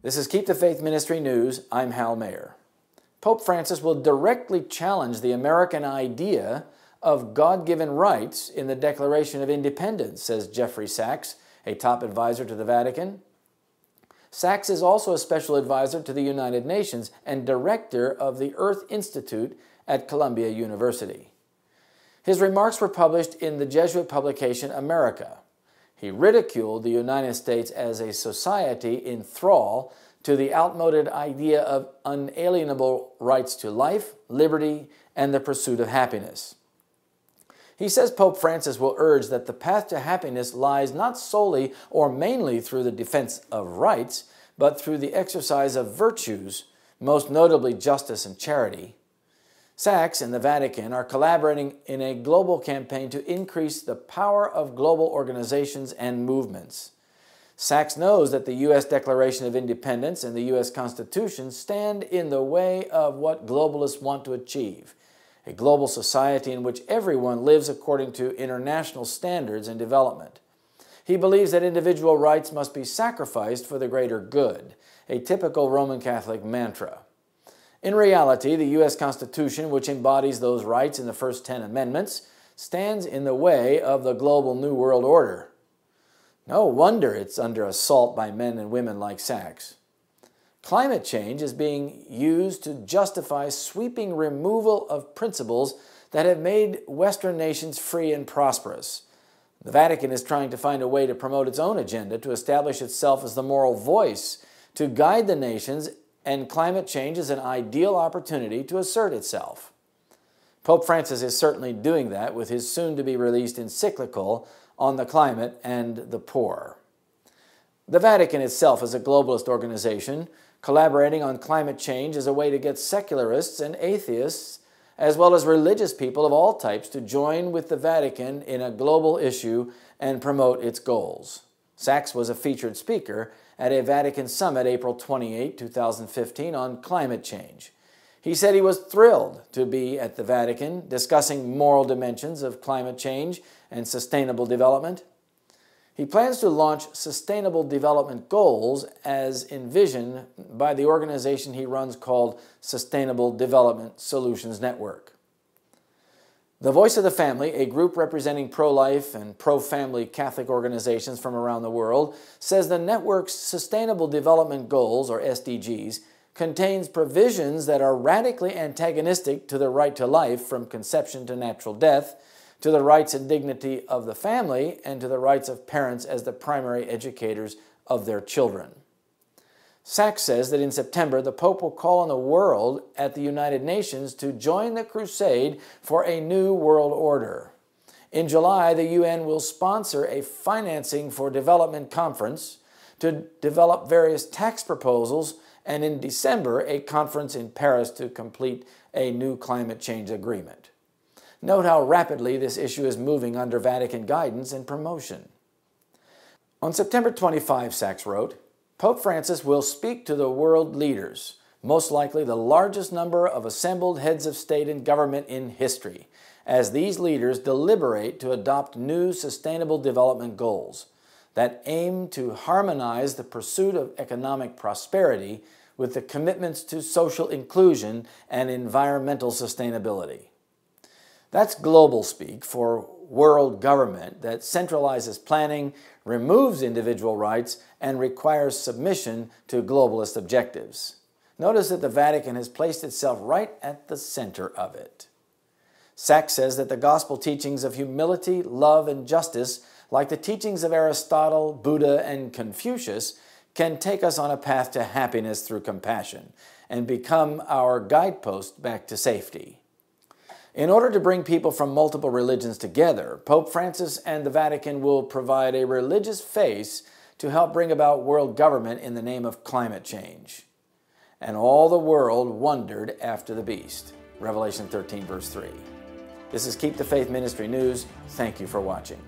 This is Keep the Faith Ministry News. I'm Hal Mayer. Pope Francis will directly challenge the American idea of God-given rights in the Declaration of Independence, says Jeffrey Sachs, a top advisor to the Vatican. Sachs is also a special advisor to the United Nations and director of the Earth Institute at Columbia University. His remarks were published in the Jesuit publication America. He ridiculed the United States as a society in thrall to the outmoded idea of unalienable rights to life, liberty, and the pursuit of happiness. He says Pope Francis will urge that the path to happiness lies not solely or mainly through the defense of rights, but through the exercise of virtues, most notably justice and charity. Sachs and the Vatican are collaborating in a global campaign to increase the power of global organizations and movements. Sachs knows that the U.S. Declaration of Independence and the U.S. Constitution stand in the way of what globalists want to achieve, a global society in which everyone lives according to international standards and development. He believes that individual rights must be sacrificed for the greater good, a typical Roman Catholic mantra. In reality, the U.S. Constitution, which embodies those rights in the first 10 amendments, stands in the way of the global New World Order. No wonder it's under assault by men and women like Sachs. Climate change is being used to justify sweeping removal of principles that have made Western nations free and prosperous. The Vatican is trying to find a way to promote its own agenda, to establish itself as the moral voice, to guide the nations, and climate change is an ideal opportunity to assert itself. Pope Francis is certainly doing that with his soon-to-be-released encyclical on the climate and the poor. The Vatican itself is a globalist organization. Collaborating on climate change is a way to get secularists and atheists, as well as religious people of all types, to join with the Vatican in a global issue and promote its goals. Sachs was a featured speaker at a Vatican summit April 28, 2015 on climate change. He said he was thrilled to be at the Vatican discussing moral dimensions of climate change and sustainable development. He plans to launch Sustainable Development Goals as envisioned by the organization he runs called Sustainable Development Solutions Network. The Voice of the Family, a group representing pro-life and pro-family Catholic organizations from around the world, says the network's Sustainable Development Goals, or SDGs, contains provisions that are radically antagonistic to the right to life from conception to natural death, to the rights and dignity of the family, and to the rights of parents as the primary educators of their children. Sachs says that in September, the Pope will call on the world at the United Nations to join the crusade for a new world order. In July, the UN will sponsor a Financing for Development conference to develop various tax proposals, and in December, a conference in Paris to complete a new climate change agreement. Note how rapidly this issue is moving under Vatican guidance and promotion. On September 25, Sachs wrote, Pope Francis will speak to the world leaders, most likely the largest number of assembled heads of state and government in history, as these leaders deliberate to adopt new sustainable development goals that aim to harmonize the pursuit of economic prosperity with the commitments to social inclusion and environmental sustainability. That's global speak for world government that centralizes planning, removes individual rights, and requires submission to globalist objectives. Notice that the Vatican has placed itself right at the center of it. Sachs says that the gospel teachings of humility, love, and justice, like the teachings of Aristotle, Buddha, and Confucius, can take us on a path to happiness through compassion and become our guidepost back to safety. In order to bring people from multiple religions together, Pope Francis and the Vatican will provide a religious face to help bring about world government in the name of climate change. And all the world wondered after the beast. Revelation 13, verse 3. This is Keep the Faith Ministry News. Thank you for watching.